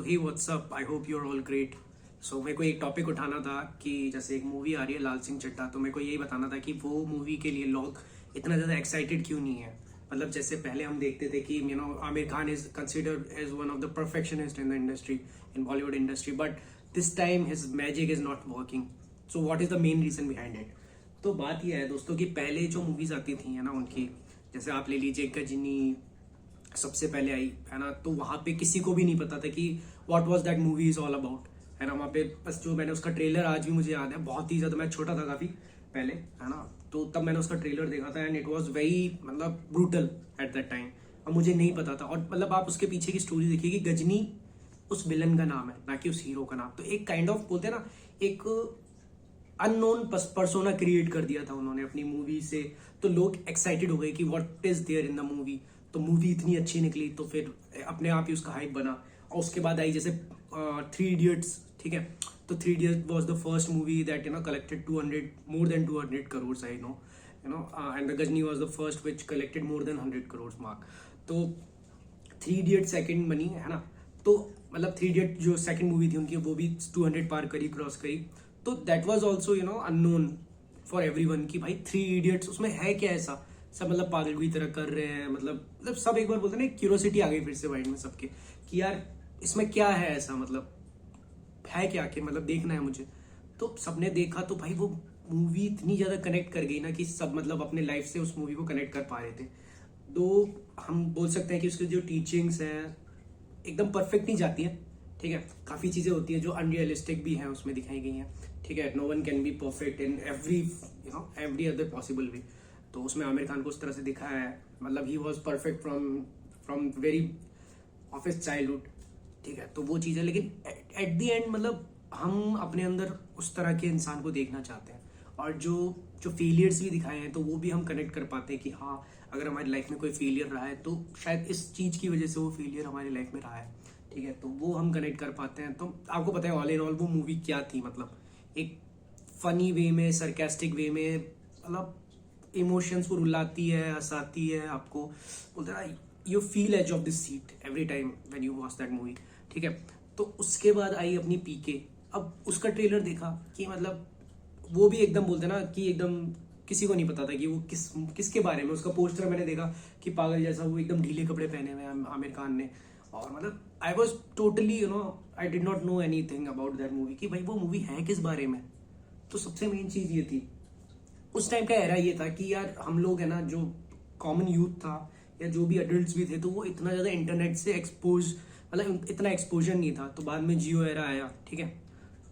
So hi what's up, I hope you are all great. So मेरे को एक topic उठाना था कि जैसे एक मूवी आ रही है लाल सिंह चड्ढा, तो मेरे को यही बताना था कि वो मूवी के लिए लोग इतना ज़्यादा एक्साइटेड क्यों नहीं है। मतलब जैसे पहले हम देखते थे कि Aamir Khan is considered as one of the perfectionist in the industry, in Bollywood industry, but this time his magic is not working. So what is the main reason behind it? तो बात यह है दोस्तों कि पहले जो मूवीज आती थी है ना उनकी, जैसे आप ले लीजिए गजनी सबसे पहले आई है ना, तो वहां पे किसी को भी नहीं पता था कि what was that movie is all about, है ना। वहां पे बस जो मैंने उसका ट्रेलर आज भी मुझे याद है, बहुत ही ज्यादा, मैं छोटा था काफी पहले, है ना, तो तब मैंने उसका ट्रेलर देखा था एंड इट वाज वेरी मतलब ब्रूटल एट दैट टाइम। अब मुझे नहीं पता था, और मतलब आप उसके पीछे की स्टोरी देखिए कि गजनी उस विलन का नाम है ना कि उस हीरो का नाम। तो एक काइंड ऑफ बोलते हैं ना, एक अननोन पर्सोना क्रिएट कर दिया था उन्होंने अपनी मूवी से। तो लोग एक्साइटेड हो गए कि what is there in the movie. तो मूवी इतनी अच्छी निकली तो फिर अपने आप ही उसका हाइप बना। और उसके बाद आई जैसे थ्री इडियट्स, ठीक है। तो three idiots was the first movie that collected 200 more than 200 crore, I know, and the Ghajini was the first which collected more than 100 crore mark. तो थ्री इडियट सेकंड बनी, है ना। तो मतलब थ्री इडियट जो सेकंड मूवी थी उनकी, वो भी 200 पार करी, क्रॉस करी। तो that was also unknown for everyone कि भाई थ्री इडियट्स उसमें है क्या ऐसा। सब मतलब पागल की तरह कर रहे हैं, मतलब सब एक बार बोलते हैं ना, क्यूरियोसिटी आ गई फिर से माइंड में सबके कि यार इसमें क्या है ऐसा, मतलब है क्या कि मतलब देखना है मुझे। तो सबने देखा तो भाई वो मूवी इतनी ज्यादा कनेक्ट कर गई ना कि सब मतलब अपने लाइफ से उस मूवी को कनेक्ट कर पा रहे थे। तो हम बोल सकते हैं कि उसकी जो टीचिंग्स हैं एकदम परफेक्ट नहीं जाती हैं, ठीक है। काफी चीजें होती हैं जो अनरियलिस्टिक भी हैं उसमें दिखाई गई हैं, ठीक है। No one can be perfect in every other possible way. तो उसमें आमिर खान को उस तरह से दिखाया है, मतलब he was perfect from very of his childhood, ठीक है। तो वो चीज़ है, लेकिन एट द एंड मतलब हम अपने अंदर उस तरह के इंसान को देखना चाहते हैं। और जो जो फेलियर्स भी दिखाए हैं तो वो भी हम कनेक्ट कर पाते हैं कि हाँ, अगर हमारी लाइफ में कोई फेलियर रहा है तो शायद इस चीज़ की वजह से वो फेलियर हमारी लाइफ में रहा है, ठीक है। तो वो हम कनेक्ट कर पाते हैं। तो आपको पता है ऑल इन ऑल वो मूवी क्या थी, मतलब एक फनी वे में, सरकास्टिक वे में, मतलब इमोशंस को रुलाती है, हंसाती है आपको, बोलते ना you feel edge of this seat every time when you watch that movie, ठीक है। तो उसके बाद आई अपनी पीके। अब उसका ट्रेलर देखा कि मतलब वो भी एकदम बोलते ना कि एकदम किसी को नहीं पता था कि वो किसके बारे में। उसका पोस्टर मैंने देखा कि पागल जैसा, वो एकदम ढीले कपड़े पहने हुए हैं आमिर खान ने, और मतलब I was totally I did not know anything about that movie कि भाई वो मूवी है किस बारे में। तो सबसे मेन चीज ये थी, उस टाइम का एरा ये था कि यार हम लोग है ना, जो कॉमन यूथ था या जो भी अडल्ट भी थे, तो वो इतना ज्यादा इंटरनेट से एक्सपोज, मतलब इतना एक्सपोजर नहीं था। तो बाद में जियो एरा आया, ठीक है।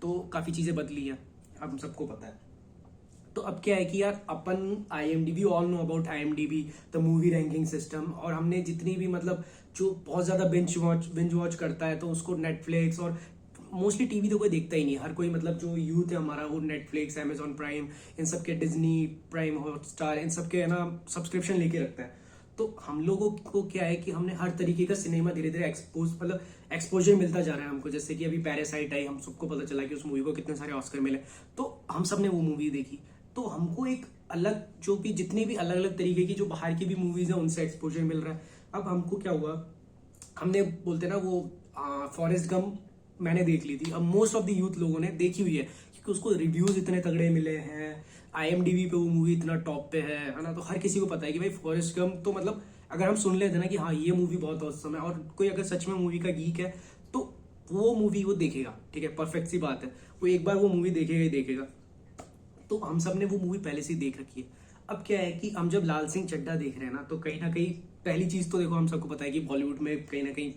तो काफी चीजें बदली है, अब हम सबको पता है। तो अब क्या है कि यार अपन IMDb, all know about IMDb, the movie ranking system. और हमने जितनी भी मतलब जो बहुत ज्यादा बिंज वॉच करता है तो उसको नेटफ्लिक्स, और मोस्टली टीवी तो कोई देखता ही नहीं, हर कोई मतलब जो यूथ है हमारा वो नेटफ्लिक्स, Amazon प्राइम, इन सब के, डिज्नी प्राइम, हॉटस्टार, इन सब के है ना सब्सक्रिप्शन लेके रखता है। तो हम लोगों को क्या है कि हमने हर तरीके का सिनेमा धीरे धीरे एक्सपोजर मिलता जा रहा है हमको। जैसे कि अभी पैरासाइट आई, हम सबको पता चला कि उस मूवी को कितने सारे ऑस्कर मिले, तो हम सब ने वो मूवी देखी। तो हमको एक अलग, जो भी जितनी भी अलग अलग तरीके की जो बाहर की भी मूवीज है उनसे एक्सपोजर मिल रहा है। अब हमको क्या हुआ, हमने बोलते ना वो फॉरेस्ट गम मैंने देख ली थी। अब मोस्ट ऑफ द यूथ लोगों ने देखी हुई है क्योंकि उसको रिव्यूज इतने तगड़े मिले हैं, IMDb पे वो मूवी इतना टॉप पे है ना। तो हर किसी को पता है कि भाई फॉरेस्ट गम तो मतलब अगर हम सुन लेते ना कि हाँ ये मूवी बहुत औसम है, और कोई अगर सच में मूवी का गीक है तो वो मूवी वो देखेगा, ठीक है। परफेक्ट सी बात है, वो एक बार वो मूवी देखेगा ही देखेगा। तो हम सब ने वो मूवी पहले से ही देख रखी है। अब क्या है कि हम जब लाल सिंह चड्ढा देख रहे हैं ना कहीं ना कहीं पहली चीज तो देखो, हम सबको पता है कि बॉलीवुड में कहीं ना कहीं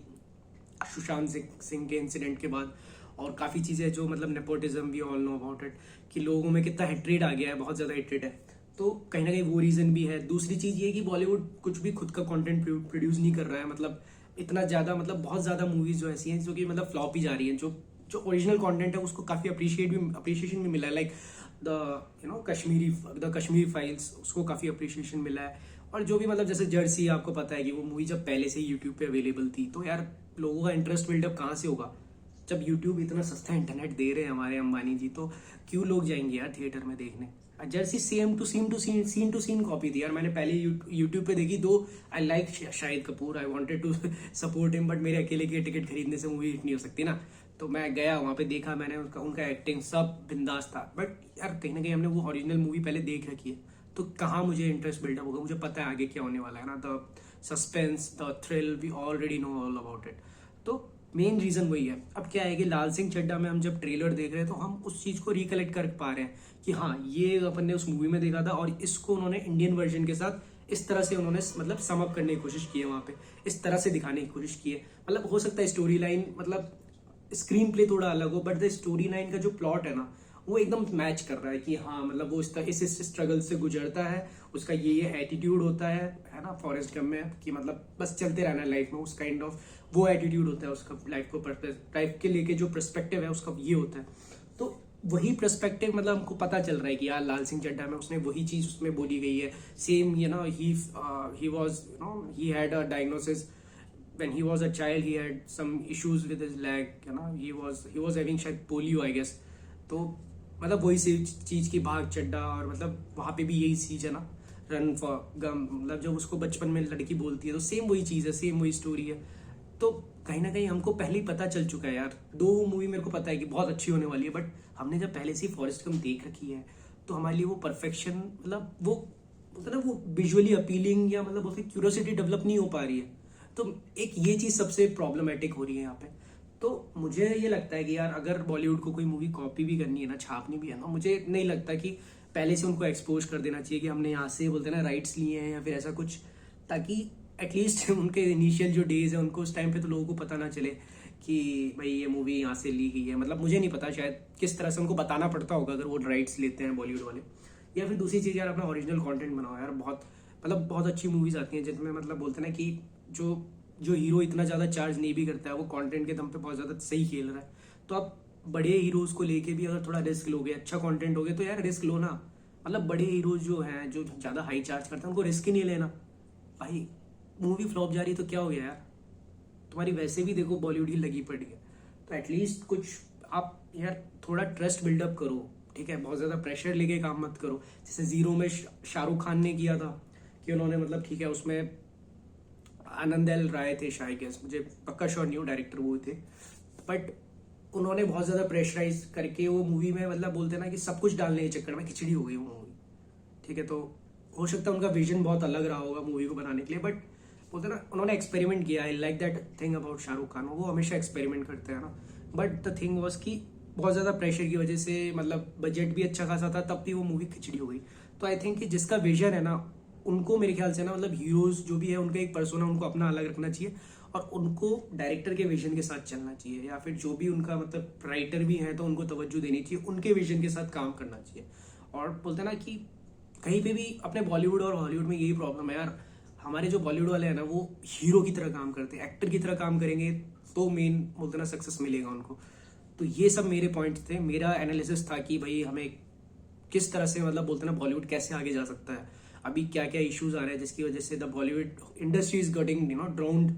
सुशांत सिंह के इंसिडेंट के बाद और काफी चीजें जो मतलब nepotism, we all know about it, कि लोगों में कितना हेट्रेड आ गया है, बहुत ज्यादा हेट्रेड है। तो कहीं ना कहीं वो रीजन भी है। दूसरी चीज ये कि बॉलीवुड कुछ भी खुद का कंटेंट प्रोड्यूस नहीं कर रहा है, मतलब इतना ज्यादा, मतलब बहुत ज्यादा मूवीज जो ऐसी हैं जो कि मतलब फ्लॉप ही जा रही हैं। जो जो ओरिजिनल कंटेंट है उसको काफी अप्रिशिएशन भी मिला है, लाइक द कश्मीरी फाइल्स, उसको काफी अप्रिशिएशन मिला है। और जो भी मतलब जैसे जर्सी, आपको पता है कि वो मूवी जब पहले से ही यूट्यूब पे अवेलेबल थी, तो यार लोगों का इंटरेस्ट बिल्डअप कहाँ से होगा जब यूट्यूब इतना सस्ता इंटरनेट दे रहे हैं हमारे अंबानी जी। तो क्यों लोग जाएंगे यार थिएटर में देखने, जैसी same to scene to scene copy थी यार। मैंने पहले यूट्यूब पे देखी, though I like Shahid Kapoor, I wanted to support him, but मेरे अकेले के टिकट खरीदने से मूवी हिट नहीं हो सकती ना। तो मैं गया वहां पे, देखा मैंने, उनका एक्टिंग सब बिंदास था। बट यार कहीं ना कहीं हमने वो ओरिजिनल मूवी पहले देख रखी है, तो कहाँ मुझे इंटरेस्ट बिल्डअप होगा, मुझे पता है आगे क्या होने वाला है ना। The suspense, the thrill, we already know all about it. तो मेन रीजन वही है। अब क्या है कि लाल सिंह चड्ढा में हम जब ट्रेलर देख रहे हैं तो हम उस चीज को रिकलेक्ट कर पा रहे हैं कि हाँ ये अपन ने उस मूवी में देखा था, और इसको उन्होंने इंडियन वर्जन के साथ इस तरह से उन्होंने मतलब सम अप करने की कोशिश की है, वहां पे इस तरह से दिखाने की कोशिश की है। मतलब हो सकता है स्टोरी लाइन, मतलब स्क्रीन प्ले थोड़ा अलग हो, बट द स्टोरी लाइन का जो प्लॉट है ना, वो एकदम मैच कर रहा है कि हाँ मतलब वो इस स्ट्रगल से गुजरता है, उसका ये एटीट्यूड होता है ना, फॉरेस्ट गम में, कि मतलब बस चलते रहना है लाइफ में, उस काइंड ऑफ वो एटीट्यूड होता है उसका, लाइफ के लेके जो पर्सपेक्टिव है उसका ये होता है। तो वही पर्सपेक्टिव मतलब हमको पता चल रहा है कि यार लाल सिंह चड्ढा में उसने वही चीज उसमें बोली गई है। Same he was he had a diagnosis when he was a child, he had some issues with his leg, he was having शायद पोलियो आई गेस। तो मतलब वही चीज की भाग चड्ढा, और मतलब वहां पे भी यही चीज है ना, रन फॉर गम, मतलब जब उसको बचपन में लड़की बोलती है तो सेम वही चीज है, सेम वही स्टोरी है। तो कहीं ना कहीं हमको पहले ही पता चल चुका है यार। दो मूवी मेरे को पता है कि बहुत अच्छी होने वाली है, बट हमने जब पहले से ही फॉरेस्ट गम देख रखी है तो हमारे लिए वो परफेक्शन, मतलब वो होता है ना, वो विजुअली अपीलिंग या मतलब उसकी क्यूरियोसिटी डेवलप नहीं हो पा रही है। तो एक ये चीज सबसे प्रॉब्लमेटिक हो रही है यहाँ पे। तो मुझे ये लगता है कि यार अगर बॉलीवुड को कोई मूवी कॉपी भी करनी है ना, छापनी भी है ना, मुझे नहीं लगता कि पहले से उनको एक्सपोज कर देना चाहिए कि हमने यहाँ से बोलते हैं ना राइट्स लिए हैं या फिर ऐसा कुछ, ताकि एटलीस्ट उनके इनिशियल जो डेज है उनको उस टाइम पे तो लोगों को पता ना चले कि भाई ये मूवी यहाँ से ली गई है। मतलब मुझे नहीं पता शायद किस तरह से उनको बताना पड़ता होगा अगर वो राइट्स लेते हैं बॉलीवुड वाले। या फिर दूसरी चीज यार, अपना ओरिजिनल कंटेंट बनाओ यार। बहुत अच्छी मूवीज आती हैं जिनमें मतलब बोलते हैं ना कि जो हीरो इतना ज्यादा चार्ज नहीं भी करता है, वो कंटेंट के दम पे बहुत ज्यादा सही खेल रहा है। तो आप बड़े हीरोज को लेके भी अगर थोड़ा रिस्क लोगे, अच्छा कंटेंट होगे, तो यार रिस्क लो ना। मतलब बड़े हीरोज जो हैं, जो ज्यादा हाई चार्ज करते हैं, उनको रिस्क ही नहीं लेना। भाई मूवी फ्लॉप जा रही तो क्या हो गया यार, तुम्हारी वैसे भी देखो बॉलीवुड ही लगी पड़ी है। तो एटलीस्ट कुछ आप यार थोड़ा ट्रस्ट बिल्डअप करो, ठीक है। बहुत ज्यादा प्रेशर लेके काम मत करो। जैसे जीरो में शाहरुख खान ने किया था कि उन्होंने मतलब ठीक है, उसमें आनंद एल राय थे शायद, मुझे पक्का श्योर नहीं हूँ, डायरेक्टर वो थे, बट उन्होंने बहुत ज्यादा प्रेशराइज करके वो मूवी में मतलब बोलते ना कि सब कुछ डालने के चक्कर में खिचड़ी हो गई वो मूवी, ठीक है। तो हो सकता है उनका विजन बहुत अलग रहा होगा मूवी को बनाने के लिए, बट बोलते ना उन्होंने एक्सपेरिमेंट किया। I like that thing about Shahrukh Khan, वो हमेशा एक्सपेरिमेंट करते हैं ना। बट द थिंग वॉज कि बहुत ज्यादा प्रेशर की वजह से, मतलब बजट भी अच्छा खासा था, तब भी वो मूवी खिचड़ी हो गई। तो आई थिंक कि जिसका विजन है ना, उनको मेरे ख्याल से ना, मतलब हीरोज जो भी है उनका एक पर्सोना उनको अपना अलग रखना चाहिए, और उनको डायरेक्टर के विजन के साथ चलना चाहिए। या फिर जो भी उनका मतलब राइटर भी है तो उनको तवज्जो देनी चाहिए, उनके विजन के साथ काम करना चाहिए। और बोलते ना कि कहीं पे भी अपने बॉलीवुड और हॉलीवुड में यही प्रॉब्लम है यार, हमारे जो बॉलीवुड वाले हैं ना, वो हीरो की तरह काम करते हैं, एक्टर की तरह काम करेंगे तो मेन बोलते ना सक्सेस मिलेगा उनको। तो ये सब मेरे पॉइंट्स थे, मेरा एनालिसिस था कि भाई हमें किस तरह से मतलब बोलते ना बॉलीवुड कैसे आगे जा सकता है। अभी क्या क्या इश्यूज आ रहे हैं जिसकी वजह से the Bollywood industry is getting ड्राउन्ड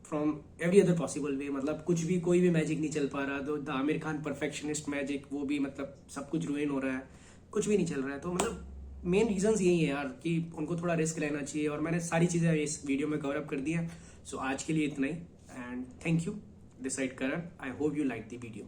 from every other possible वे। मतलब कुछ भी, कोई भी मैजिक नहीं चल पा रहा। तो the Aamir Khan perfectionist magic, वो भी मतलब सब कुछ रुइन हो रहा है, कुछ भी नहीं चल रहा है। तो मतलब मेन रीजंस यही है यार कि उनको थोड़ा रिस्क लेना चाहिए, और मैंने सारी चीजें इस वीडियो में कवर अप कर दी हैं। सो आज के लिए इतना ही, and thank you. This side Karan, I hope you like the video.